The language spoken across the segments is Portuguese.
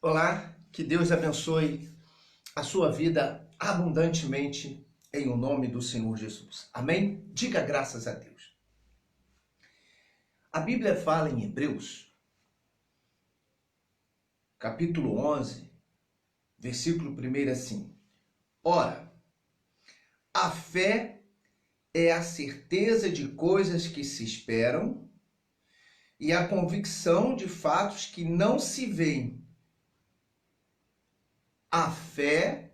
Olá, que Deus abençoe a sua vida abundantemente em o nome do Senhor Jesus. Amém? Diga graças a Deus. A Bíblia fala em Hebreus, capítulo 11, versículo 1 assim: Ora, a fé é a certeza de coisas que se esperam e a convicção de fatos que não se veem. A fé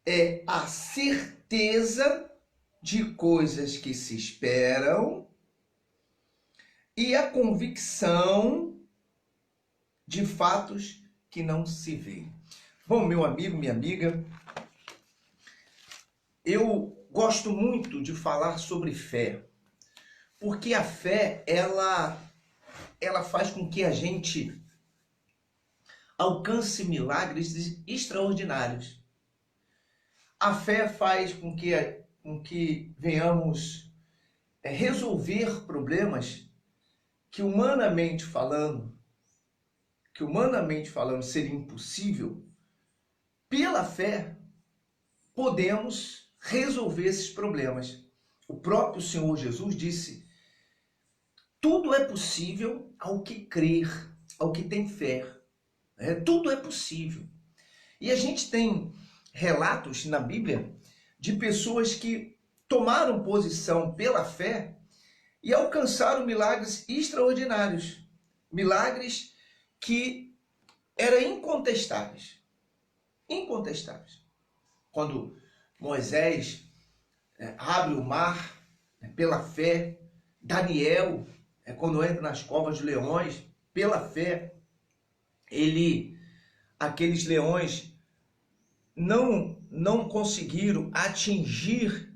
é a certeza de coisas que se esperam e a convicção de fatos que não se veem. Bom, meu amigo, minha amiga, eu gosto muito de falar sobre fé, porque a fé, ela faz com que a gente alcance milagres extraordinários. A fé faz com que venhamos resolver problemas que humanamente falando seria impossível. Pela fé, podemos resolver esses problemas. O próprio Senhor Jesus disse: tudo é possível ao que crer, ao que tem fé. Tudo é possível. E a gente tem relatos na Bíblia de pessoas que tomaram posição pela fé e alcançaram milagres extraordinários. Milagres que eram incontestáveis. Incontestáveis. Quando Moisés abre o mar pela fé, Daniel, quando entra nas covas de leões, pela fé, aqueles leões não conseguiram atingir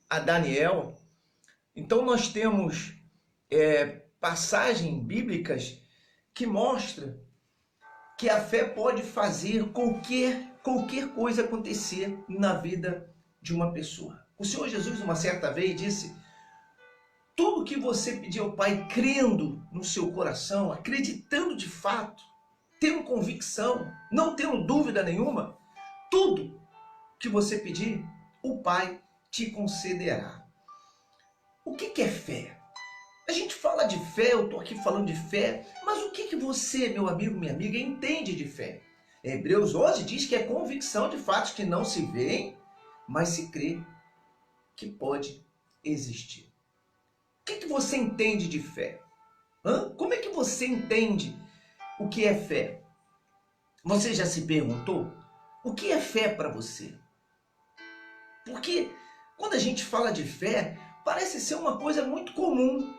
a Daniel. Então nós temos passagens bíblicas que mostram que a fé pode fazer qualquer coisa acontecer na vida de uma pessoa. O Senhor Jesus, uma certa vez, disse: tudo que você pedir ao Pai, crendo no seu coração, acreditando de fato, tendo convicção, não tendo dúvida nenhuma, tudo que você pedir, o Pai te concederá. O que é fé? A gente fala de fé, eu estou aqui falando de fé, mas o que você, meu amigo, minha amiga, entende de fé? Hebreus 11 diz que é convicção de fatos que não se veem, mas se crê que pode existir. O que você entende de fé? Como é que você entende o que é fé? Você já se perguntou? O que é fé para você? Porque quando a gente fala de fé, parece ser uma coisa muito comum.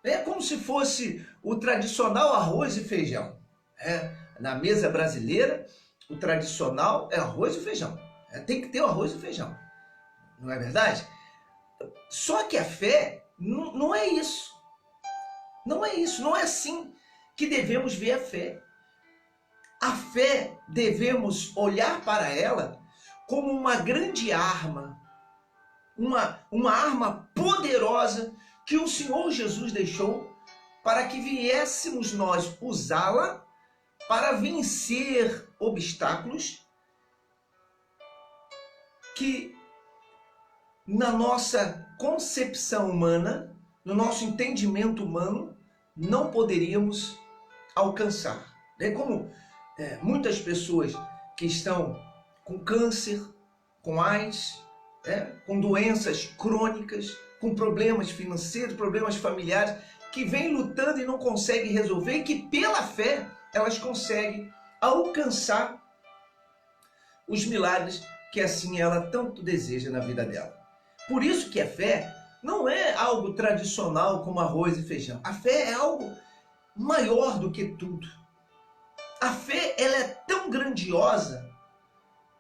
É como se fosse o tradicional arroz e feijão. Na mesa brasileira, o tradicional é arroz e feijão. Tem que ter o arroz e feijão. Não é verdade? Só que a fé não é isso. Não é isso. Não é assim que devemos ver a fé. A fé, devemos olhar para ela como uma grande arma. Uma arma poderosa que o Senhor Jesus deixou para que viéssemos nós usá-la para vencer obstáculos que na nossa concepção humana, no nosso entendimento humano, não poderíamos alcançar. Como muitas pessoas que estão com câncer, com AIDS, com doenças crônicas, com problemas financeiros, problemas familiares, que vêm lutando e não conseguem resolver, e que pela fé elas conseguem alcançar os milagres que assim ela tanto deseja na vida dela. Por isso que a fé não é algo tradicional como arroz e feijão. A fé é algo maior do que tudo. A fé, ela é tão grandiosa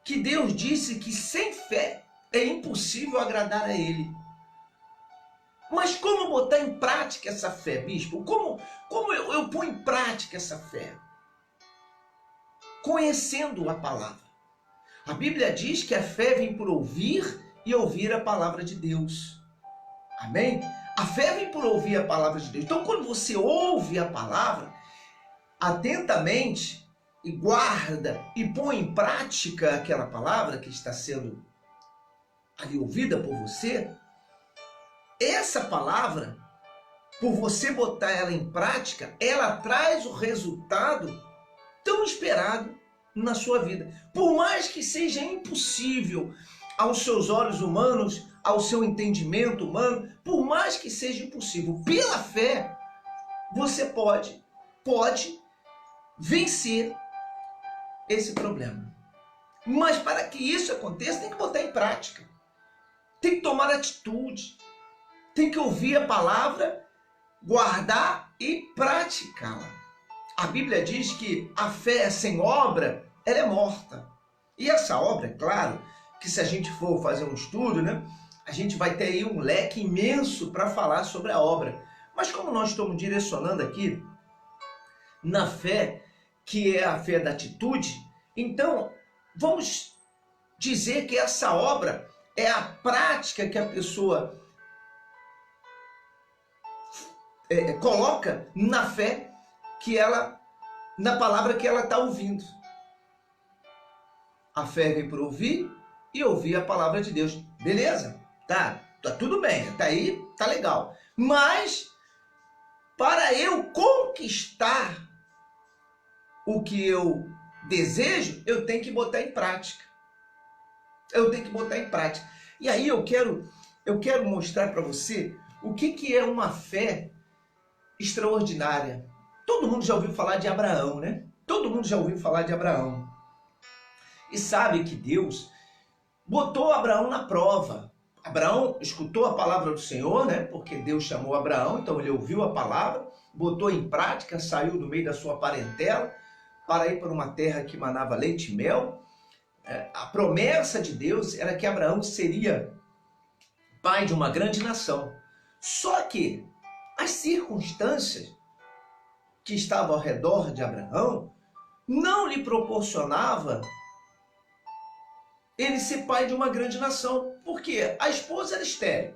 que Deus disse que sem fé é impossível agradar a Ele. Mas como botar em prática essa fé, bispo? Como eu ponho em prática essa fé? Conhecendo a palavra. A Bíblia diz que a fé vem por ouvir e ouvir a palavra de Deus. Amém? A fé vem por ouvir a palavra de Deus. Então, quando você ouve a palavra, atentamente e guarda e põe em prática aquela palavra que está sendo ali ouvida por você, essa palavra, por você botar ela em prática, ela traz o resultado tão esperado na sua vida. Por mais que seja impossível aos seus olhos humanos, ao seu entendimento humano, por mais que seja impossível, pela fé, você pode vencer esse problema. Mas para que isso aconteça, tem que botar em prática. Tem que tomar atitude. Tem que ouvir a palavra, guardar e praticá-la. A Bíblia diz que a fé sem obra, ela é morta. E essa obra, é claro, que se a gente for fazer um estudo, né, a gente vai ter aí um leque imenso para falar sobre a obra. Mas como nós estamos direcionando aqui na fé, que é a fé da atitude, então vamos dizer que essa obra é a prática que a pessoa coloca na fé que ela, na palavra que ela está ouvindo. A fé vem por ouvir e ouvir a palavra de Deus. Beleza? Tá tudo bem, tá aí, tá legal. Mas para eu conquistar o que eu desejo, eu tenho que botar em prática. E aí eu quero mostrar para você o que é uma fé extraordinária. Todo mundo já ouviu falar de Abraão, né? Todo mundo já ouviu falar de Abraão. E sabe que Deus botou Abraão na prova. Abraão escutou a palavra do Senhor, né? Porque Deus chamou Abraão, então ele ouviu a palavra, botou em prática, saiu do meio da sua parentela para ir para uma terra que manava leite e mel. A promessa de Deus era que Abraão seria pai de uma grande nação. Só que as circunstâncias que estavam ao redor de Abraão não lhe proporcionava ele ser pai de uma grande nação. Por quê? A esposa era estéril.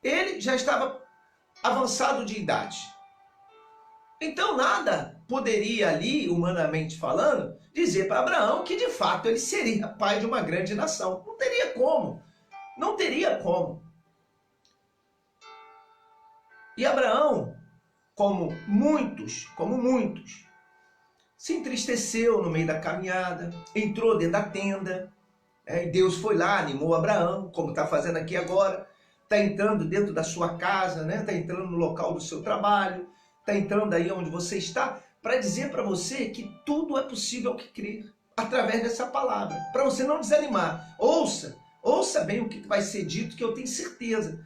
Ele já estava avançado de idade. Então nada poderia ali, humanamente falando, dizer para Abraão que de fato ele seria pai de uma grande nação. Não teria como. Não teria como. E Abraão, como muitos, se entristeceu no meio da caminhada, entrou dentro da tenda, e Deus foi lá, animou Abraão, como está fazendo aqui agora, está entrando dentro da sua casa, né? Está entrando no local do seu trabalho, está entrando aí onde você está, para dizer para você que tudo é possível que crer, através dessa palavra, para você não desanimar. Ouça bem o que vai ser dito, que eu tenho certeza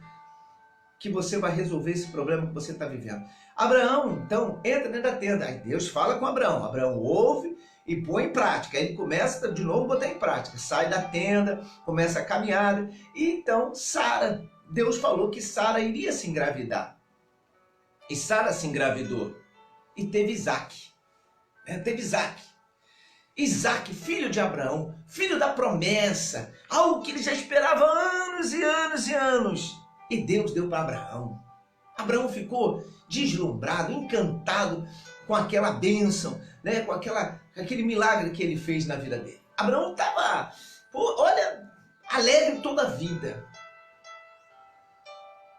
que você vai resolver esse problema que você está vivendo. Abraão, então, entra dentro da tenda. Aí Deus fala com Abraão. Abraão ouve e põe em prática. Aí ele começa de novo a botar em prática. Sai da tenda, começa a caminhada. E então, Sara, Deus falou que Sara iria se engravidar. E Sara se engravidou. E teve Isaac. Isaac, filho de Abraão, filho da promessa. Algo que ele já esperava anos e anos e anos. E Deus deu para Abraão. Abraão ficou deslumbrado, encantado com aquela bênção, né? Com aquele milagre que ele fez na vida dele. Abraão estava, alegre toda a vida.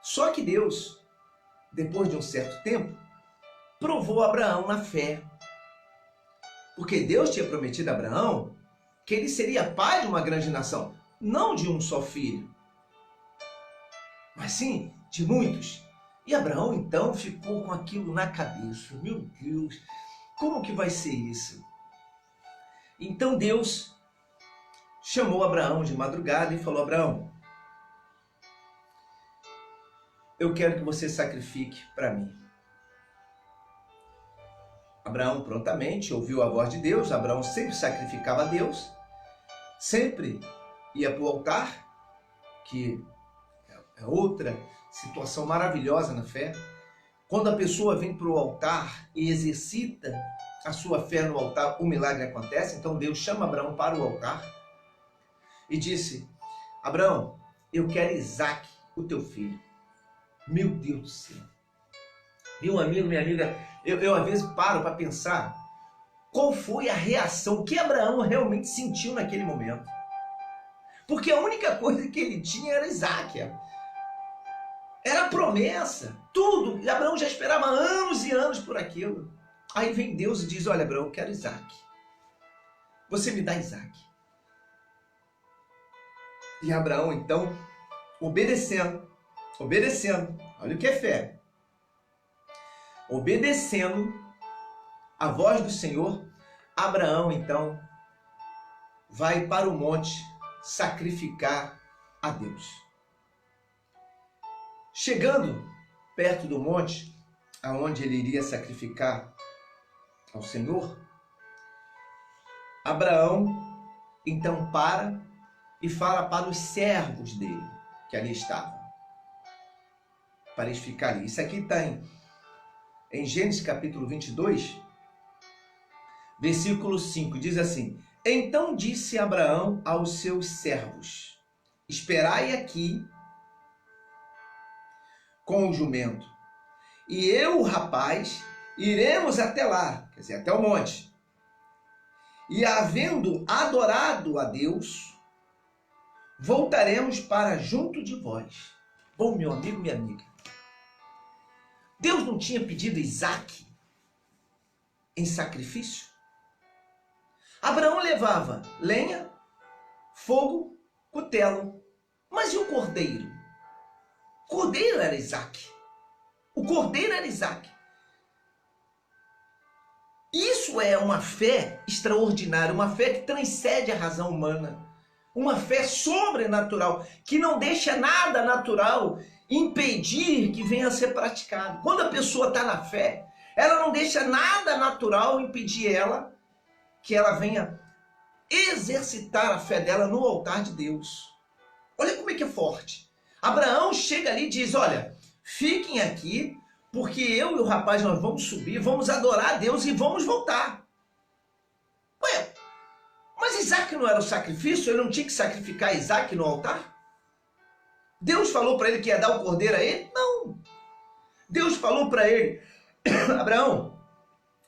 Só que Deus, depois de um certo tempo, provou Abraão na fé. Porque Deus tinha prometido a Abraão que ele seria pai de uma grande nação, não de um só filho, mas sim de muitos. E Abraão então ficou com aquilo na cabeça. Meu Deus, como que vai ser isso? Então Deus chamou Abraão de madrugada e falou: Abraão, eu quero que você sacrifique para mim. Abraão prontamente ouviu a voz de Deus. Abraão sempre sacrificava a Deus, sempre ia para o altar, que é outra situação maravilhosa na fé. Quando a pessoa vem para o altar e exercita a sua fé no altar, o milagre acontece. Então Deus chama Abraão para o altar e disse: Abraão, eu quero Isaac, o teu filho. Meu Deus do céu. Meu amigo, minha amiga, Eu às vezes paro para pensar qual foi a reação, o que Abraão realmente sentiu naquele momento. Porque a única coisa que ele tinha era Isaac. Era promessa, tudo. E Abraão já esperava anos e anos por aquilo. Aí vem Deus e diz, olha Abraão, eu quero Isaac. Você me dá Isaac. E Abraão então, obedecendo, olha o que é fé. Obedecendo a voz do Senhor, Abraão então vai para o monte sacrificar a Deus. Chegando perto do monte, aonde ele iria sacrificar ao Senhor, Abraão então para e fala para os servos dele, que ali estavam, para eles ficarem ali. Isso aqui está em Gênesis capítulo 22, versículo 5, diz assim: então disse Abraão aos seus servos, esperai aqui com o jumento, e eu, o rapaz, iremos até lá, quer dizer, até o monte, e havendo adorado a Deus, voltaremos para junto de vós. Bom, meu amigo, minha amiga, Deus não tinha pedido Isaac em sacrifício? Abraão levava lenha, fogo, cutelo, mas e o cordeiro? O cordeiro era Isaac. O cordeiro era Isaac. Isso é uma fé extraordinária, uma fé que transcende a razão humana. Uma fé sobrenatural, que não deixa nada natural impedir que venha a ser praticado. Quando a pessoa está na fé, ela não deixa nada natural impedir ela que ela venha exercitar a fé dela no altar de Deus. Olha como é que é forte. Abraão chega ali e diz, olha, fiquem aqui, porque eu e o rapaz nós vamos subir, vamos adorar a Deus e vamos voltar. Ué, mas Isaac não era o sacrifício? Ele não tinha que sacrificar Isaac no altar? Deus falou para ele que ia dar o cordeiro a ele? Não. Deus falou para ele, Abraão,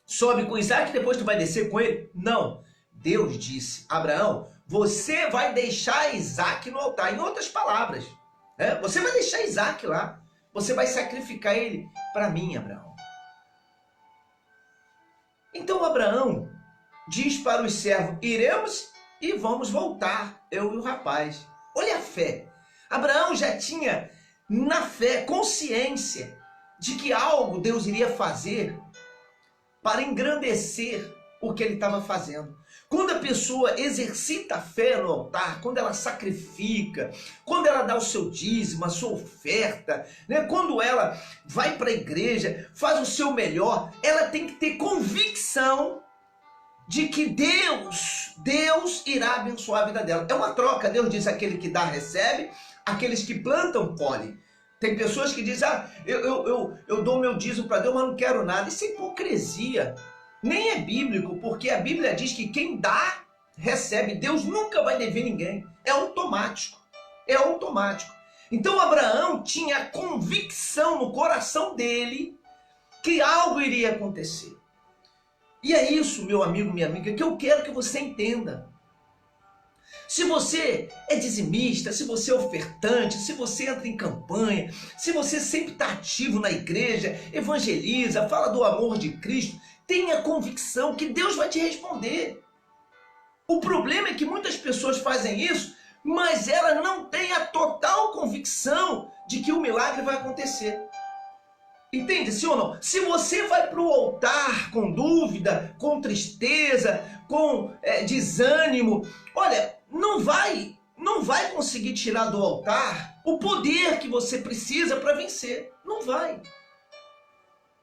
sobe com Isaac e depois tu vai descer com ele? Não. Deus disse, Abraão, você vai deixar Isaac no altar. Em outras palavras, você vai deixar Isaac lá. Você vai sacrificar ele para mim, Abraão. Então Abraão diz para os servos, iremos e vamos voltar, eu e o rapaz. Olha a fé. Abraão já tinha na fé consciência de que algo Deus iria fazer para engrandecer o que ele estava fazendo. Quando a pessoa exercita a fé no altar, quando ela sacrifica, quando ela dá o seu dízimo, a sua oferta, né? Quando ela vai para a igreja, faz o seu melhor, ela tem que ter convicção de que Deus irá abençoar a vida dela. É uma troca. Deus diz, aquele que dá, recebe, aqueles que plantam, colhem. Tem pessoas que dizem, eu dou meu dízimo para Deus, mas não quero nada. Isso é hipocrisia. Nem é bíblico, porque a Bíblia diz que quem dá, recebe. Deus nunca vai dever ninguém. É automático. É automático. Então Abraão tinha convicção no coração dele que algo iria acontecer. E é isso, meu amigo, minha amiga, que eu quero que você entenda. Se você é dizimista, se você é ofertante, se você entra em campanha, se você sempre está ativo na igreja, evangeliza, fala do amor de Cristo, tenha convicção que Deus vai te responder. O problema é que muitas pessoas fazem isso, mas elas não têm a total convicção de que o milagre vai acontecer. Entende, sim ou não? Se você vai para o altar com dúvida, com tristeza, com desânimo, olha, não vai conseguir tirar do altar o poder que você precisa para vencer. Não vai.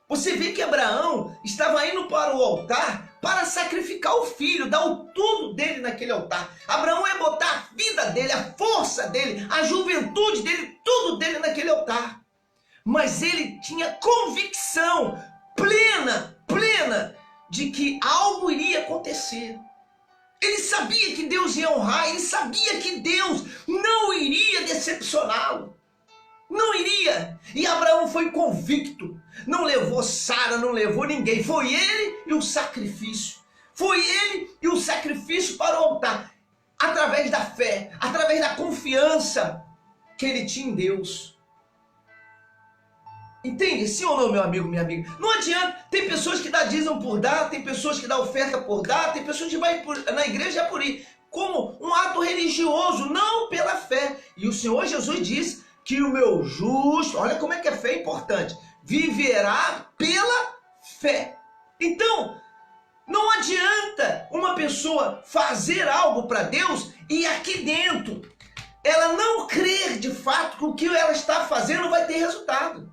Você vê que Abraão estava indo para o altar para sacrificar o filho, dar o tudo dele naquele altar. Abraão ia botar a vida dele, a força dele, a juventude dele, tudo dele naquele altar. Mas ele tinha convicção plena de que algo iria acontecer. Ele sabia que Deus ia honrar, ele sabia que Deus não iria decepcioná-lo. Não iria. E Abraão foi convicto. Não levou Sara, não levou ninguém. Foi ele e o sacrifício. Foi ele e o sacrifício para o altar. Através da fé, através da confiança que ele tinha em Deus. Entende? Sim ou não, meu amigo, minha amiga? Não adianta. Tem pessoas que dão dízimo por dar, tem pessoas que dão oferta por dar, tem pessoas que vai na igreja por ir. Como um ato religioso, não pela fé. E o Senhor Jesus disse que o meu justo, olha como é que a fé é importante, viverá pela fé. Então, não adianta uma pessoa fazer algo para Deus e aqui dentro ela não crer de fato que o que ela está fazendo vai ter resultado.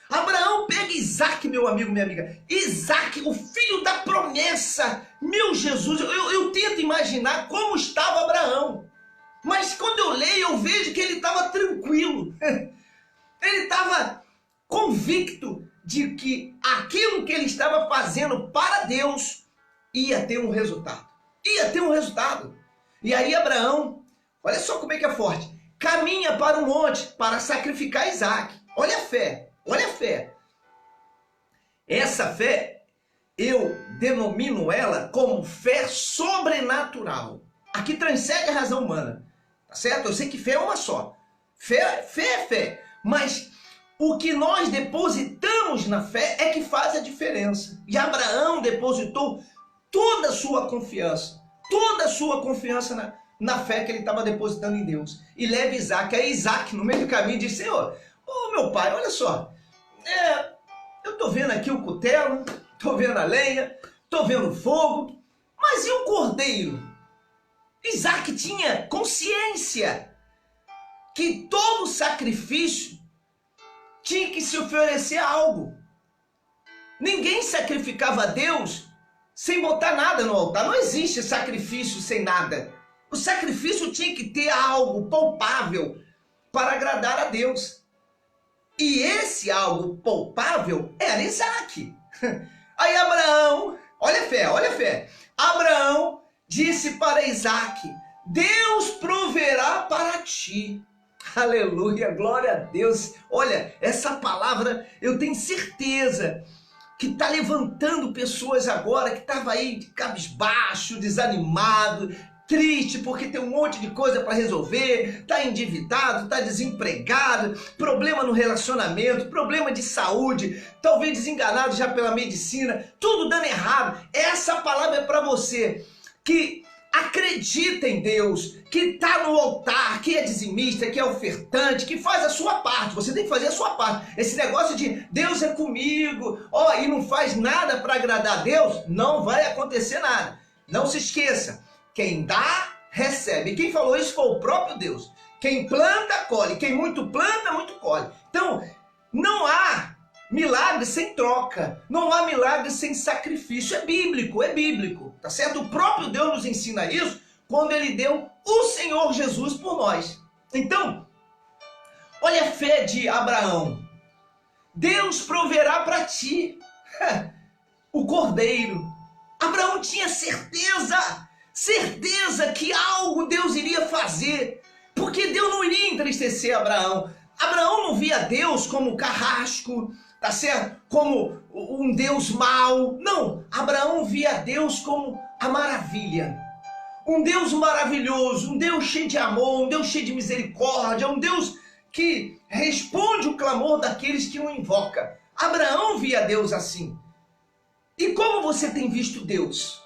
Abraão pega Isaac, meu amigo, minha amiga. Isaac, o filho da promessa. Meu Jesus, eu tento imaginar como estava Abraão. Mas quando eu leio, eu vejo que ele estava tranquilo. Ele estava convicto de que aquilo que ele estava fazendo para Deus ia ter um resultado. Ia ter um resultado. E aí Abraão, olha só como é que é forte, caminha para o monte para sacrificar Isaac. Olha a fé, olha a fé. Essa fé, eu denomino ela como fé sobrenatural. Aqui transcende a razão humana. Tá certo? Eu sei que fé é uma só. Fé é fé. Mas o que nós depositamos na fé é que faz a diferença. E Abraão depositou toda a sua confiança na fé que ele estava depositando em Deus. E leva Isaac. Aí Isaac, no meio do caminho, diz: Senhor, meu pai, olha só. Eu estou vendo aqui o cutelo, estou vendo a lenha, estou vendo o fogo. Mas e o cordeiro? Isaac tinha consciência que todo sacrifício tinha que se oferecer algo. Ninguém sacrificava a Deus sem botar nada no altar. Não existe sacrifício sem nada. O sacrifício tinha que ter algo palpável para agradar a Deus. E esse algo palpável era Isaac. Aí Abraão, olha a fé, olha a fé. Abraão disse para Isaac: Deus proverá para ti. Aleluia, glória a Deus. Olha, essa palavra eu tenho certeza que está levantando pessoas agora que estavam aí de cabisbaixo, desanimado, triste porque tem um monte de coisa para resolver, está endividado, está desempregado, problema no relacionamento, problema de saúde, talvez desenganado já pela medicina, tudo dando errado. Essa palavra é para você que acredita em Deus, que está no altar, que é dizimista, que é ofertante, que faz a sua parte. Você tem que fazer a sua parte. Esse negócio de Deus é comigo, e não faz nada para agradar a Deus, não vai acontecer nada. Não se esqueça, quem dá, recebe. E quem falou isso foi o próprio Deus. Quem planta, colhe. Quem muito planta, muito colhe. Então, não há milagre sem troca, não há milagre sem sacrifício. É bíblico, tá certo? O próprio Deus nos ensina isso quando ele deu o Senhor Jesus por nós. Então, olha a fé de Abraão. Deus proverá para ti o cordeiro. Abraão tinha certeza que algo Deus iria fazer, porque Deus não iria entristecer Abraão. Abraão não via Deus como carrasco, tá certo? Como um Deus mau. Não, Abraão via Deus como a maravilha. Um Deus maravilhoso, um Deus cheio de amor, um Deus cheio de misericórdia, um Deus que responde o clamor daqueles que o invocam. Abraão via Deus assim. E como você tem visto Deus?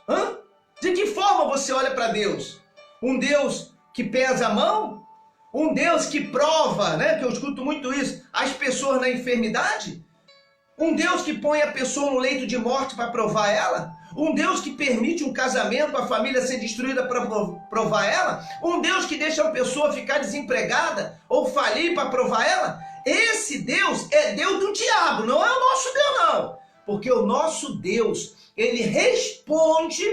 De que forma você olha para Deus? Um Deus que pesa a mão? Um Deus que prova, né? Que eu escuto muito isso, as pessoas na enfermidade? Um Deus que põe a pessoa no leito de morte para provar ela? Um Deus que permite um casamento, a família ser destruída para provar ela? Um Deus que deixa a pessoa ficar desempregada ou falir para provar ela? Esse Deus é Deus do diabo, não é o nosso Deus não. Porque o nosso Deus, ele responde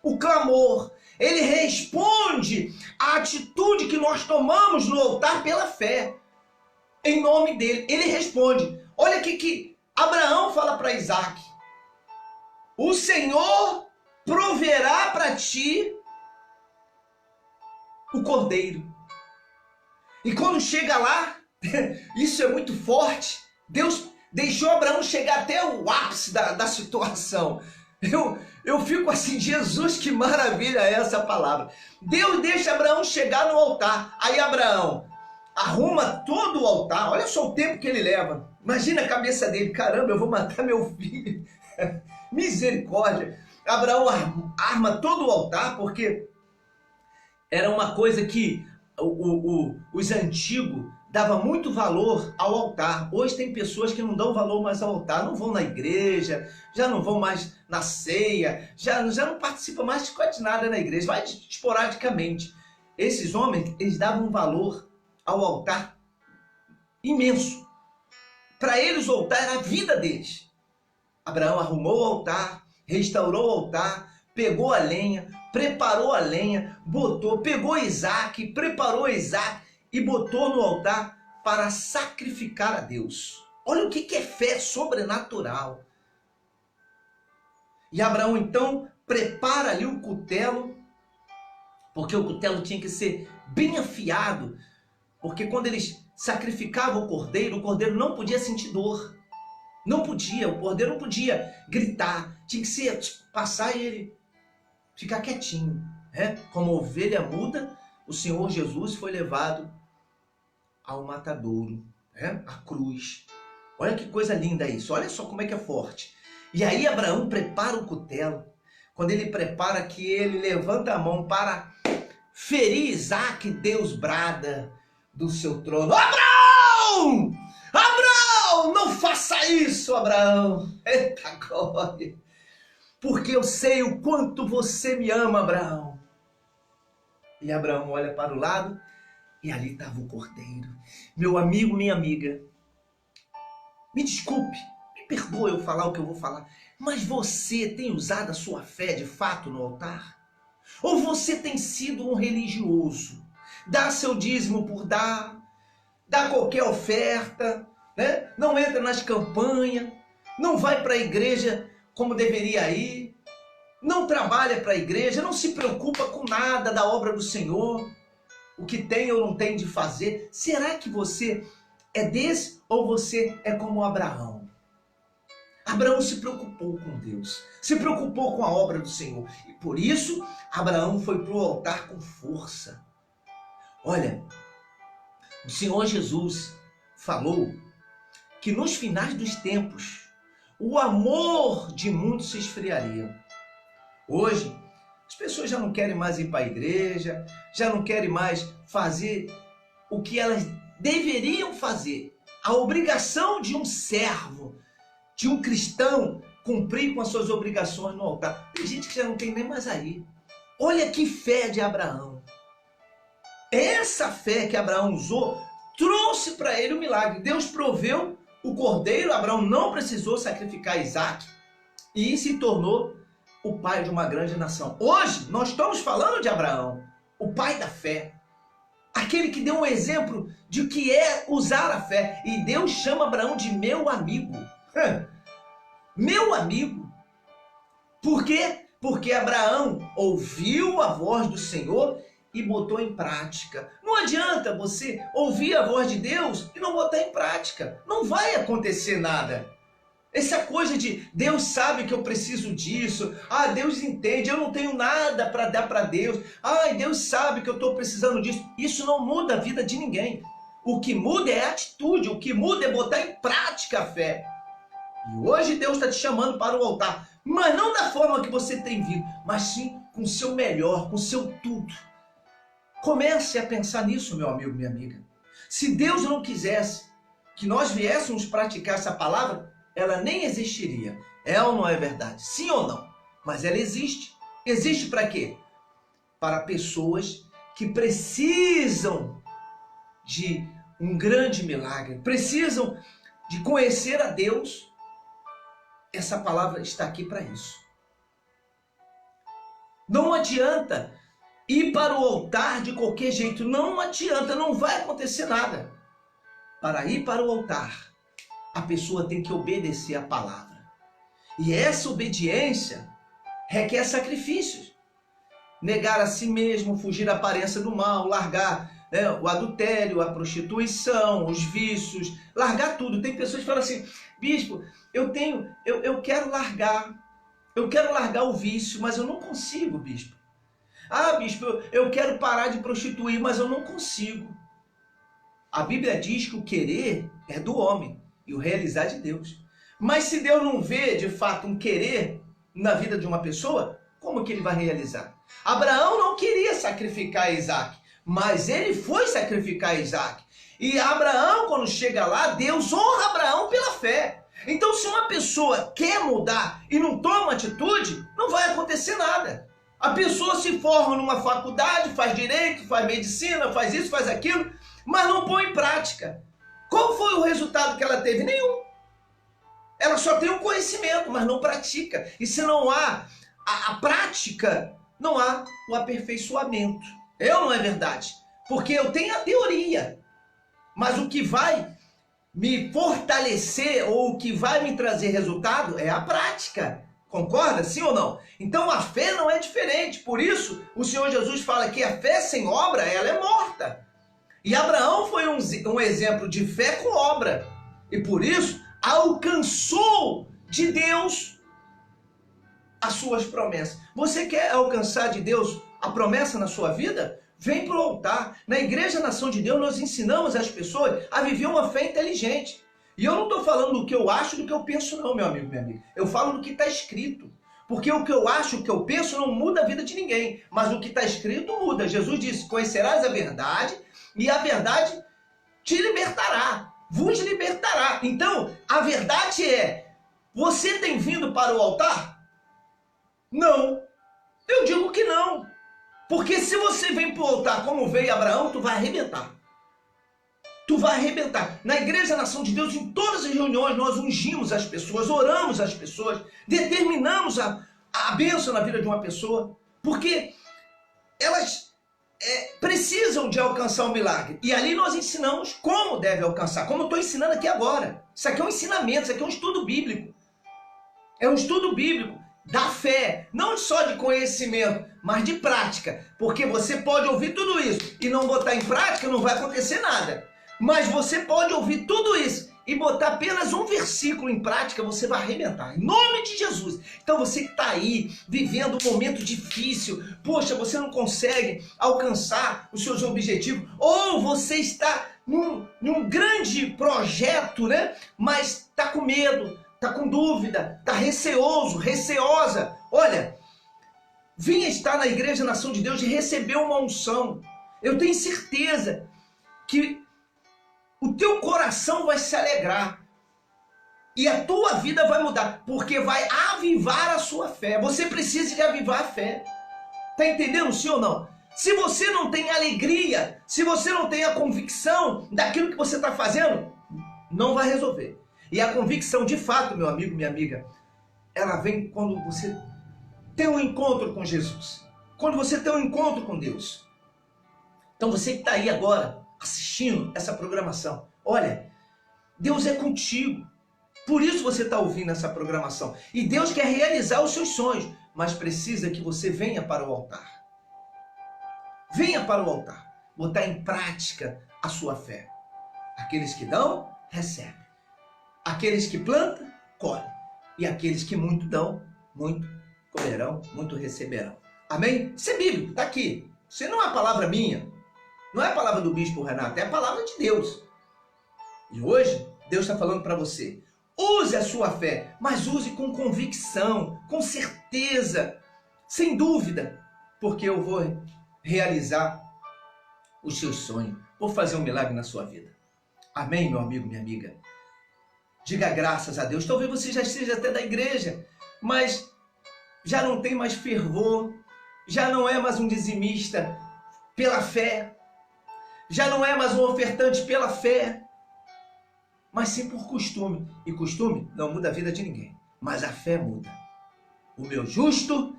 o clamor, ele responde a atitude que nós tomamos no altar pela fé. Em nome dele, ele responde. Olha aqui que Abraão fala para Isaac: o Senhor proverá para ti o cordeiro. E quando chega lá, Isso é muito forte. Deus deixou Abraão chegar até o ápice da situação. Eu fico assim, Jesus, que maravilha é essa palavra. Deus deixa Abraão chegar no altar. Aí Abraão arruma todo o altar. Olha só o tempo que ele leva. Imagina a cabeça dele. Caramba, eu vou matar meu filho. Misericórdia. Abraão arma todo o altar, porque era uma coisa que os antigos davam muito valor ao altar. Hoje tem pessoas que não dão valor mais ao altar, não vão na igreja, já não vão mais na ceia, já não participam mais de quase nada na igreja, vai esporadicamente. Esses homens, eles davam um valor ao altar imenso. Para eles o altar era a vida deles. Abraão arrumou o altar, restaurou o altar, pegou a lenha, preparou a lenha, pegou Isaac, preparou Isaac e botou no altar para sacrificar a Deus. Olha o que é fé sobrenatural. E Abraão então prepara ali o cutelo, porque o cutelo tinha que ser bem afiado, porque quando eles sacrificavam o cordeiro não podia sentir dor. Não podia, o cordeiro não podia gritar, tinha que ser, passar e ele ficar quietinho. Como ovelha muda, o Senhor Jesus foi levado ao matadouro, a cruz. Olha que coisa linda isso, olha só como é que é forte. E aí Abraão prepara o cutelo. Quando ele prepara, que ele levanta a mão para ferir Isaac, Deus brada do seu trono: Abraão! Abraão, não faça isso, Abraão. Eita glória! Porque eu sei o quanto você me ama, Abraão. E Abraão olha para o lado e ali estava o cordeiro. Meu amigo, minha amiga, me desculpe, me perdoe eu falar o que eu vou falar, mas você tem usado a sua fé de fato no altar? Ou você tem sido um religioso? Dá seu dízimo por dar, dá qualquer oferta, não entra nas campanhas, não vai para a igreja como deveria ir, não trabalha para a igreja, não se preocupa com nada da obra do Senhor, o que tem ou não tem de fazer. Será que você é desse ou você é como Abraão? Abraão se preocupou com Deus, se preocupou com a obra do Senhor, e por isso Abraão foi para o altar com força. Olha, o Senhor Jesus falou que nos finais dos tempos o amor de muitos se esfriaria. Hoje, as pessoas já não querem mais ir para a igreja, já não querem mais fazer o que elas deveriam fazer. A obrigação de um servo, de um cristão, cumprir com as suas obrigações no altar. Tem gente que já não tem nem mais aí. Olha que fé de Abraão. Essa fé que Abraão usou trouxe para ele o milagre. Deus proveu o cordeiro, Abraão não precisou sacrificar Isaac e se tornou o pai de uma grande nação. Hoje nós estamos falando de Abraão, o pai da fé, aquele que deu um exemplo de o que é usar a fé. E Deus chama Abraão de meu amigo. Meu amigo. Por quê? Porque Abraão ouviu a voz do Senhor e botou em prática. Não adianta você ouvir a voz de Deus e não botar em prática. Não vai acontecer nada. Essa coisa de Deus sabe que eu preciso disso. Deus entende, eu não tenho nada para dar para Deus. Deus sabe que eu estou precisando disso. Isso não muda a vida de ninguém. O que muda é a atitude, o que muda é botar em prática a fé. E hoje Deus está te chamando para o altar. Mas não da forma que você tem vindo, mas sim com o seu melhor, com o seu tudo. Comece a pensar nisso, meu amigo, minha amiga. Se Deus não quisesse que nós viéssemos praticar essa palavra, ela nem existiria. É ou não é verdade? Sim ou não? Mas ela existe. Existe para quê? Para pessoas que precisam de um grande milagre, precisam de conhecer a Deus. Essa palavra está aqui para isso. Não adianta ir para o altar de qualquer jeito. Não adianta, não vai acontecer nada. Para ir para o altar, a pessoa tem que obedecer a palavra. E essa obediência requer sacrifícios. Negar a si mesmo, fugir da aparência do mal, largar né? O adultério, a prostituição, os vícios, largar tudo. Tem pessoas que falam assim, bispo, eu quero largar o vício, mas eu não consigo, bispo. Ah, bispo, eu quero parar de prostituir, mas eu não consigo. A Bíblia diz que o querer é do homem e o realizar de Deus. Mas se Deus não vê, de fato, um querer na vida de uma pessoa, como que ele vai realizar? Abraão não queria sacrificar Isaac, mas ele foi sacrificar Isaac. E Abraão, quando chega lá, Deus honra Abraão pela fé. Então, se uma pessoa quer mudar e não toma atitude, não vai acontecer nada. A pessoa se forma numa faculdade, faz direito, faz medicina, faz isso, faz aquilo, mas não põe em prática. Qual foi o resultado que ela teve? Nenhum. Ela só tem o conhecimento, mas não pratica. E se não há a prática, não há o aperfeiçoamento. É ou não é verdade? Porque eu tenho a teoria, mas o que vai me fortalecer ou o que vai me trazer resultado é a prática. Concorda? Sim ou não? Então a fé não é diferente. Por isso, o Senhor Jesus fala que a fé sem obra, ela é morta. E Abraão foi um exemplo de fé com obra. E por isso, alcançou de Deus as suas promessas. Você quer alcançar de Deus a promessa na sua vida? Vem para o altar. Na Igreja Nação de Deus, nós ensinamos as pessoas a viver uma fé inteligente. E eu não estou falando do que eu acho, do que eu penso não, meu amigo, minha amiga. Eu falo do que está escrito. Porque o que eu acho, o que eu penso, não muda a vida de ninguém. Mas o que está escrito muda. Jesus disse, conhecerás a verdade e a verdade te libertará. Vos libertará. Então, a verdade é, você tem vindo para o altar? Não. Eu digo que não. Porque se você vem para o altar como veio Abraão, tu vai arrebentar. Tu vai arrebentar. Na Igreja Nação de Deus, em todas as reuniões, nós ungimos as pessoas, oramos as pessoas, determinamos a bênção na vida de uma pessoa, porque elas precisam de alcançar o milagre. E ali nós ensinamos como deve alcançar, como eu estou ensinando aqui agora. Isso aqui é um ensinamento, isso aqui é um estudo bíblico. É um estudo bíblico da fé, não só de conhecimento, mas de prática. Porque você pode ouvir tudo isso e não botar em prática, não vai acontecer nada. Mas você pode ouvir tudo isso e botar apenas um versículo em prática, você vai arrebentar. Em nome de Jesus. Então você que está aí, vivendo um momento difícil, poxa, você não consegue alcançar os seus objetivos, ou você está num grande projeto, né? Mas está com medo, está com dúvida, está receoso, receosa. Olha, venha estar na Igreja Nação de Deus e receber uma unção. Eu tenho certeza que o teu coração vai se alegrar e a tua vida vai mudar, porque vai avivar a sua fé. Você precisa de avivar a fé. Tá entendendo, sim ou não? Se você não tem alegria, se você não tem a convicção daquilo que você está fazendo, não vai resolver. E a convicção, de fato, meu amigo, minha amiga, ela vem quando você tem um encontro com Jesus, quando você tem um encontro com Deus. Então você que está aí agora assistindo essa programação, olha, Deus é contigo. Por isso você está ouvindo essa programação. E Deus quer realizar os seus sonhos, mas precisa que você venha para o altar. Venha para o altar, botar em prática a sua fé. Aqueles que dão, recebem. Aqueles que plantam, colhem. E aqueles que muito dão, muito colherão, muito receberão. Amém? Isso é bíblico, está aqui. Isso não é a palavra minha. Não é a palavra do bispo Renato, é a palavra de Deus. E hoje, Deus está falando para você. Use a sua fé, mas use com convicção, com certeza, sem dúvida. Porque eu vou realizar os seus sonhos. Vou fazer um milagre na sua vida. Amém, meu amigo, minha amiga? Diga graças a Deus. Talvez você já esteja até da igreja, mas já não tem mais fervor, já não é mais um dizimista pela fé, já não é mais um ofertante pela fé, mas sim por costume. E costume não muda a vida de ninguém, mas a fé muda. O meu justo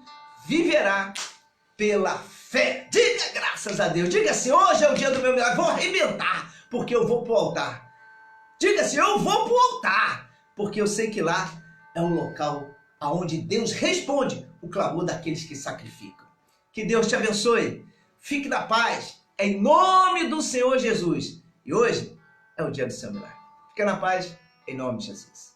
viverá pela fé. Diga graças a Deus. Diga assim, hoje é o dia do meu milagre, vou arrebentar, porque eu vou para o altar. Diga assim, eu vou para o altar, porque eu sei que lá é o local onde Deus responde o clamor daqueles que sacrificam. Que Deus te abençoe. Fique na paz. em nome do Senhor Jesus. E hoje é o dia do seu milagre. Fica na paz, em nome de Jesus.